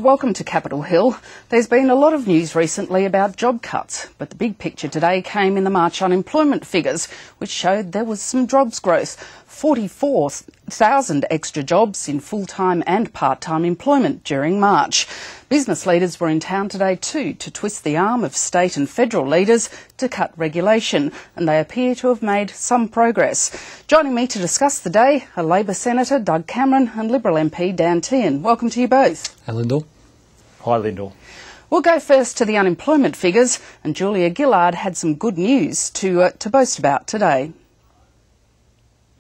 welcome to Capitol Hill. There's been a lot of news recently about job cuts, but the big picture today came in the March unemployment figures, which showed there was some jobs growth. 44,000 extra jobs in full-time and part-time employment during March. Business leaders were in town today too to twist the arm of state and federal leaders to cut regulation, and they appear to have made some progress. Joining me to discuss the day are Labor Senator Doug Cameron and Liberal MP Dan Tehan. Welcome to you both. Hi, Lyndal. Hi, Lyndal. We'll go first to the unemployment figures, and Julia Gillard had some good news to boast about today.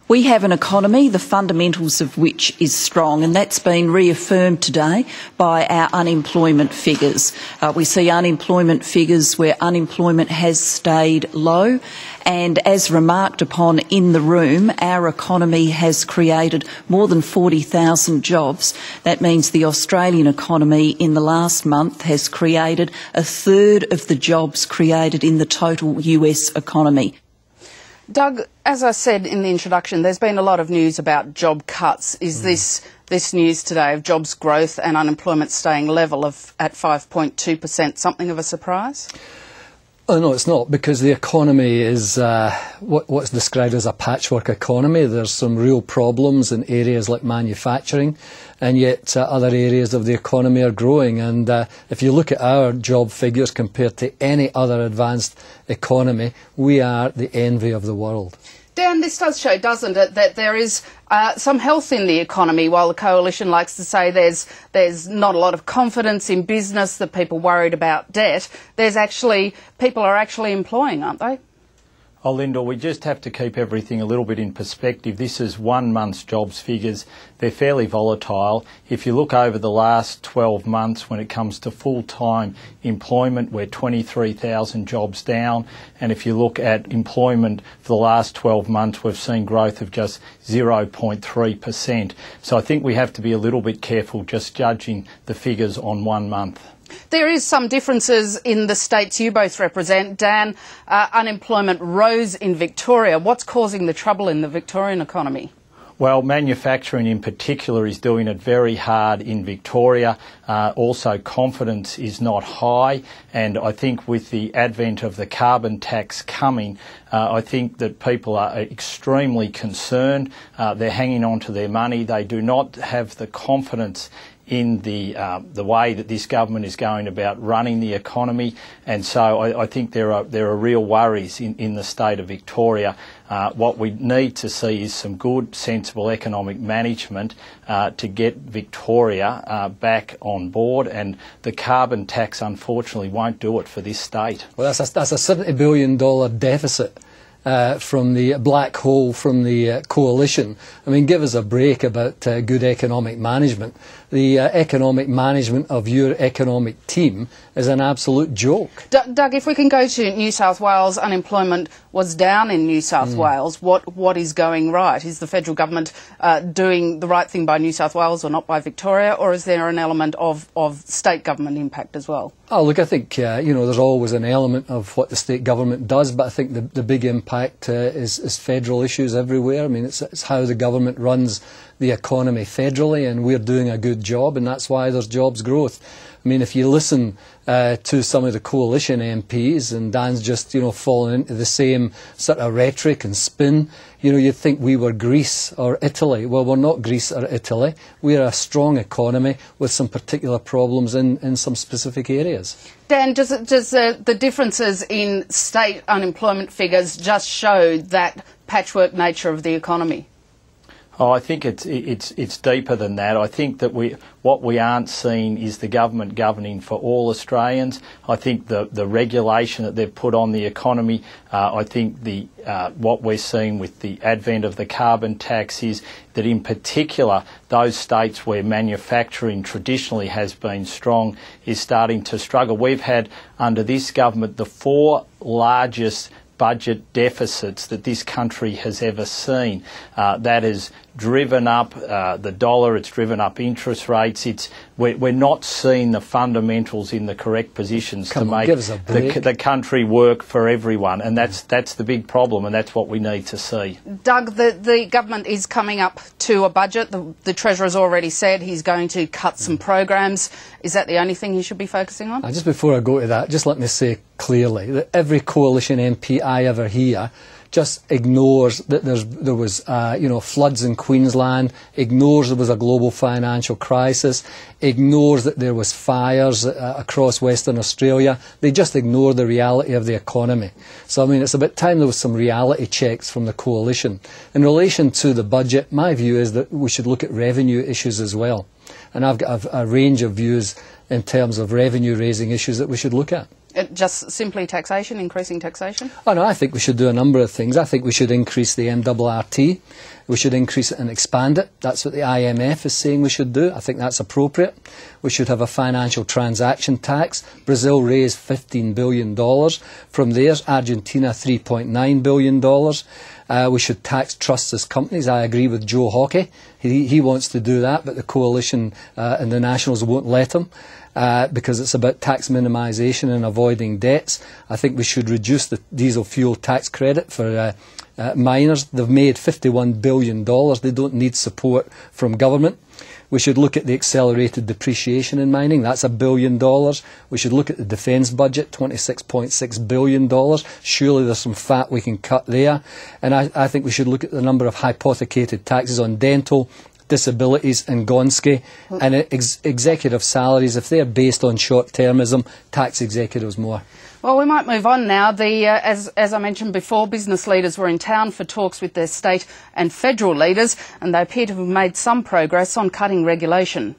We have an economy, the fundamentals of which is strong, and that's been reaffirmed today by our unemployment figures. We see unemployment figures where unemployment has stayed low, and as remarked upon in the room, our economy has created more than 40,000 jobs. That means the Australian economy in the last month has created a third of the jobs created in the total US economy. Doug, as I said in the introduction, there's been a lot of news about job cuts. Is this news today of jobs growth and unemployment staying level at 5.2% something of a surprise? Oh, no, it's not, because the economy is what's described as a patchwork economy. There's some real problems in areas like manufacturing, and yet other areas of the economy are growing. And if you look at our job figures compared to any other advanced economy, we are the envy of the world. Dan, this does show, doesn't it, that there is some health in the economy, while the Coalition likes to say there's not a lot of confidence in business, that people worried about debt. People are actually employing, aren't they? Oh, Lyndal, we just have to keep everything a little bit in perspective. This is 1 month's jobs figures. They're fairly volatile. If you look over the last 12 months, when it comes to full-time employment, we're 23,000 jobs down. And if you look at employment for the last 12 months, we've seen growth of just 0.3%. So I think we have to be a little bit careful just judging the figures on 1 month. There is some differences in the states you both represent. Dan, unemployment rose in Victoria. What's causing the trouble in the Victorian economy? Well, manufacturing in particular is doing it very hard in Victoria. Also, confidence is not high, and I think with the advent of the carbon tax coming, I think that people are extremely concerned. They're hanging on to their money. They do not have the confidence in the way that this government is going about running the economy, and so I think there are real worries in the state of Victoria. What we need to see is some good, sensible economic management to get Victoria back on board, and the carbon tax unfortunately won't do it for this state. Well, that's a $70 billion deficit from the black hole from the Coalition. I mean, give us a break about good economic management. The economic management of your economic team is an absolute joke. Doug, if we can go to New South Wales, unemployment was down in New South Wales. What is going right? Is the federal government doing the right thing by New South Wales or not by Victoria, or is there an element of state government impact as well? Oh, look, I think, there's always an element of what the state government does, but I think the big impact is federal issues everywhere. I mean, it's how the government runs the economy federally, and we're doing a good job, and that's why there's jobs growth. I mean, if you listen to some of the Coalition MPs, and Dan's just, fallen into the same sort of rhetoric and spin, you'd think we were Greece or Italy. Well, we're not Greece or Italy. We're a strong economy with some particular problems in some specific areas. Dan, does the differences in state unemployment figures just show that patchwork nature of the economy? Oh, I think it's deeper than that. I think that what we aren't seeing is the government governing for all Australians. I think the regulation that they've put on the economy, I think what we're seeing with the advent of the carbon tax is that in particular those states where manufacturing traditionally has been strong is starting to struggle. We've had under this government the 4 largest budget deficits that this country has ever seen. That has driven up the dollar, it's driven up interest rates. We're not seeing the fundamentals in the correct positions to make the country work for everyone, and that's the big problem, and that's what we need to see. Doug, the government is coming up to a budget. The Treasurer's already said he's going to cut some programs. Is that the only thing he should be focusing on? Just before I go to that, just let me say clearly that every coalition MP I ever hear just ignores that there was floods in Queensland, ignores there was a global financial crisis, ignores that there was fires across Western Australia. They just ignore the reality of the economy. So I mean, it's about time there was some reality checks from the coalition. In relation to the budget, my view is that we should look at revenue issues as well. And I've got a range of views in terms of revenue raising issues that we should look at. Just simply taxation, increasing taxation? Oh no, I think we should do a number of things. I think we should increase the MRRT. We should increase it and expand it. That's what the IMF is saying we should do. I think that's appropriate. We should have a financial transaction tax. Brazil raised $15 billion from theirs. Argentina, $3.9 billion. We should tax trusts as companies. I agree with Joe Hockey. He wants to do that, but the coalition and the Nationals won't let him. Because it's about tax minimisation and avoiding debts. I think we should reduce the diesel fuel tax credit for miners. They've made $51 billion. They don't need support from government. We should look at the accelerated depreciation in mining. That's $1 billion. We should look at the defence budget, $26.6 billion. Surely there's some fat we can cut there. And I think we should look at the number of hypothecated taxes on dental, disabilities and Gonski, and executive salaries, if they're based on short-termism, tax executives more. Well, we might move on now. As I mentioned before, business leaders were in town for talks with their state and federal leaders, and they appear to have made some progress on cutting regulation.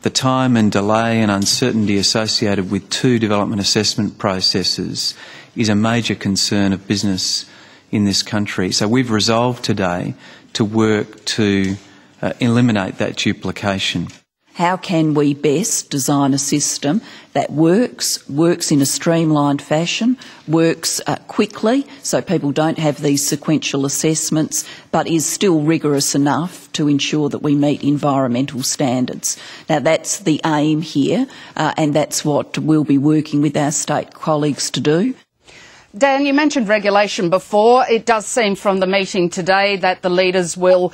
The time and delay and uncertainty associated with two development assessment processes is a major concern of business in this country. So we've resolved today to work to eliminate that duplication. How can we best design a system that works in a streamlined fashion, works quickly so people don't have these sequential assessments, but is still rigorous enough to ensure that we meet environmental standards? Now that's the aim here, and that's what we'll be working with our state colleagues to do. Dan, you mentioned regulation before. It does seem from the meeting today that the leaders will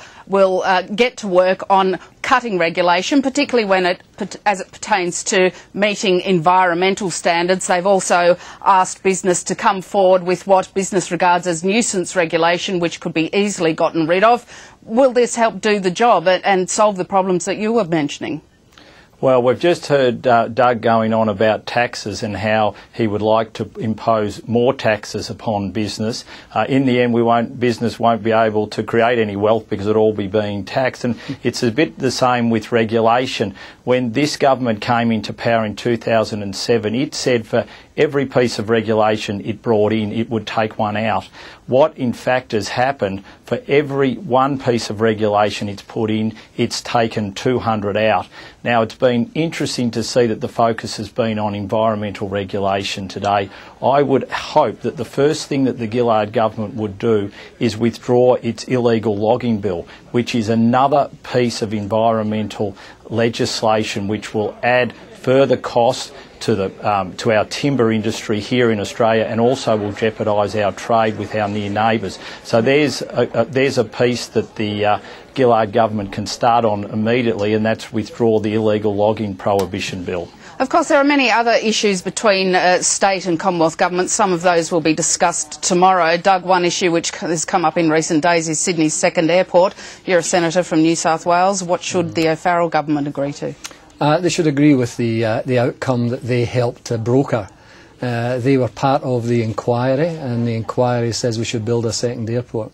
get to work on cutting regulation, particularly as it pertains to meeting environmental standards. They've also asked business to come forward with what business regards as nuisance regulation, which could be easily gotten rid of. Will this help do the job and solve the problems that you were mentioning? Well, we've just heard Doug going on about taxes and how he would like to impose more taxes upon business. In the end, business won't be able to create any wealth because it'll all be being taxed. And it's a bit the same with regulation. When this government came into power in 2007, it said for every piece of regulation it brought in, it would take one out. What in fact has happened, for every one piece of regulation it's put in, it's taken 200 out. Now, it's been interesting to see that the focus has been on environmental regulation today. I would hope that the first thing that the Gillard government would do is withdraw its illegal logging bill, which is another piece of environmental legislation which will add further cost to our timber industry here in Australia, and also will jeopardise our trade with our near neighbours. So there's a piece that the Gillard government can start on immediately, and that's withdraw the illegal logging prohibition bill. Of course, there are many other issues between state and Commonwealth governments. Some of those will be discussed tomorrow. Doug, one issue which has come up in recent days is Sydney's second airport. You're a senator from New South Wales. What should the O'Farrell government agree to? They should agree with the outcome that they helped broker. They were part of the inquiry, and the inquiry says we should build a second airport.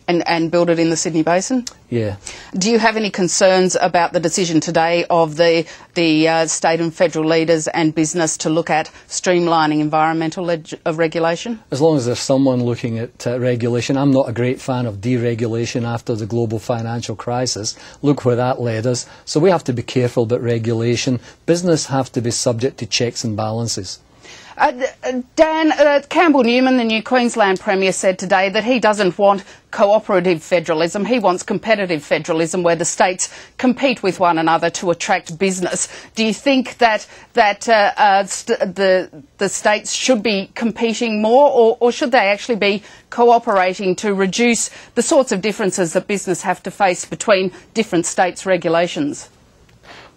And build it in the Sydney Basin? Yeah. Do you have any concerns about the decision today of the state and federal leaders and business to look at streamlining environmental regulation? As long as there's someone looking at regulation. I'm not a great fan of deregulation after the global financial crisis. Look where that led us. So we have to be careful about regulation. Business have to be subject to checks and balances. Dan, Campbell Newman, the new Queensland Premier, said today that he doesn't want cooperative federalism. He wants competitive federalism where the states compete with one another to attract business. Do you think that the states should be competing more, or should they actually be cooperating to reduce the sorts of differences that business have to face between different states' regulations?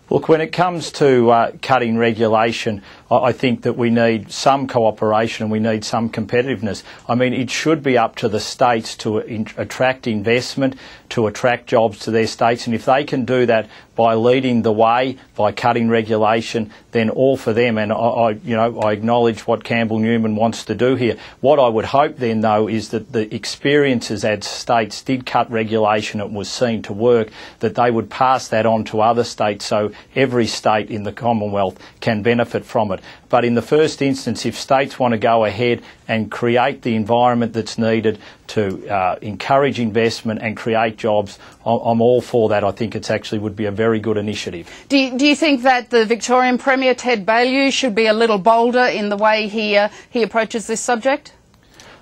Look, when it comes to cutting regulation, I think that we need some cooperation and we need some competitiveness. I mean, it should be up to the states to attract investment, to attract jobs to their states, and if they can do that by leading the way, by cutting regulation, then all for them. And I acknowledge what Campbell Newman wants to do here. What I would hope then, though, is that the experiences as states did cut regulation, it was seen to work, that they would pass that on to other states so every state in the Commonwealth can benefit from it. But in the first instance, if states want to go ahead and create the environment that's needed to encourage investment and create jobs, I'm all for that. I think it actually would be a very good initiative. Do you think that the Victorian Premier, Ted Baillieu, should be a little bolder in the way he approaches this subject?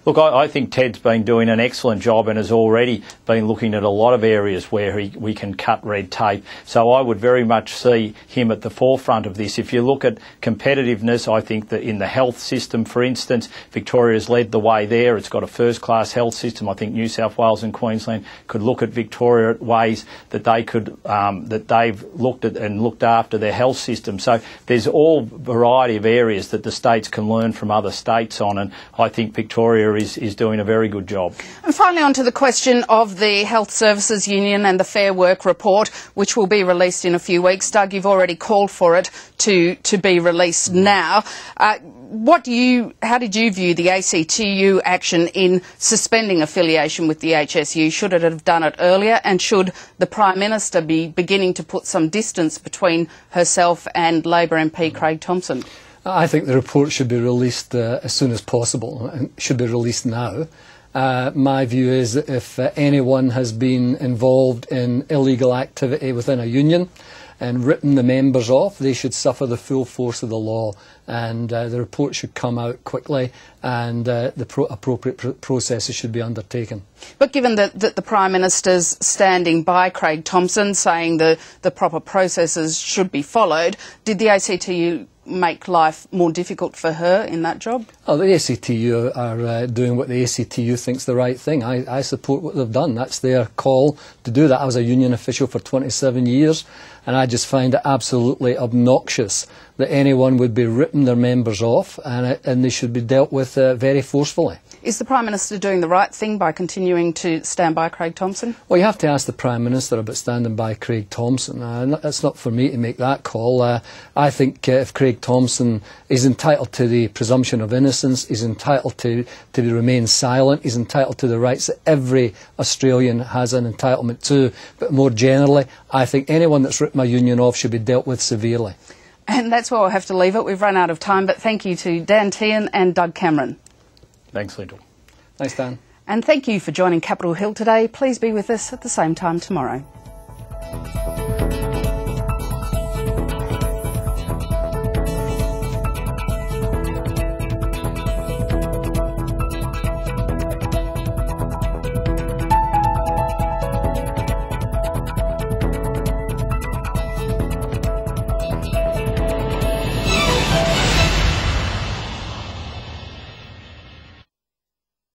Look, I think Ted's been doing an excellent job and has already been looking at a lot of areas where we can cut red tape. So I would very much see him at the forefront of this. If you look at competitiveness, I think that in the health system, for instance, Victoria's led the way there. It's got a first-class health system. I think New South Wales and Queensland could look at Victoria at ways that they could that they've looked at and looked after their health system. So there's all variety of areas that the states can learn from other states on, and I think Victoria is doing a very good job. And finally, on to the question of the Health Services Union and the Fair Work report, which will be released in a few weeks. Doug, you've already called for it to be released now. How did you view the ACTU action in suspending affiliation with the HSU? Should it have done it earlier, and should the Prime Minister be beginning to put some distance between herself and Labor MP Craig Thomson? I think the report should be released as soon as possible, and should be released now. My view is that if anyone has been involved in illegal activity within a union and written the members off, they should suffer the full force of the law, and the report should come out quickly, and the appropriate processes should be undertaken. But given that the Prime Minister's standing by Craig Thomson, saying the proper processes should be followed, did the ACTU make life more difficult for her in that job? Oh, the ACTU are doing what the ACTU thinks the right thing. I support what they've done. That's their call to do that. I was a union official for 27 years, and I just find it absolutely obnoxious that anyone would be ripping their members off, and they should be dealt with very forcefully. Is the Prime Minister doing the right thing by continuing to stand by Craig Thomson? Well, you have to ask the Prime Minister about standing by Craig Thomson. It's not for me to make that call. I think if Craig Thomson is entitled to the presumption of innocence, he's entitled to remain silent, he's entitled to the rights that every Australian has an entitlement to. But more generally, I think anyone that's ripped my union off should be dealt with severely. And that's where we'll have to leave it. We've run out of time, but thank you to Dan Tehan and Doug Cameron. Thanks, Lyndal. Thanks, Dan. And thank you for joining Capitol Hill today. Please be with us at the same time tomorrow.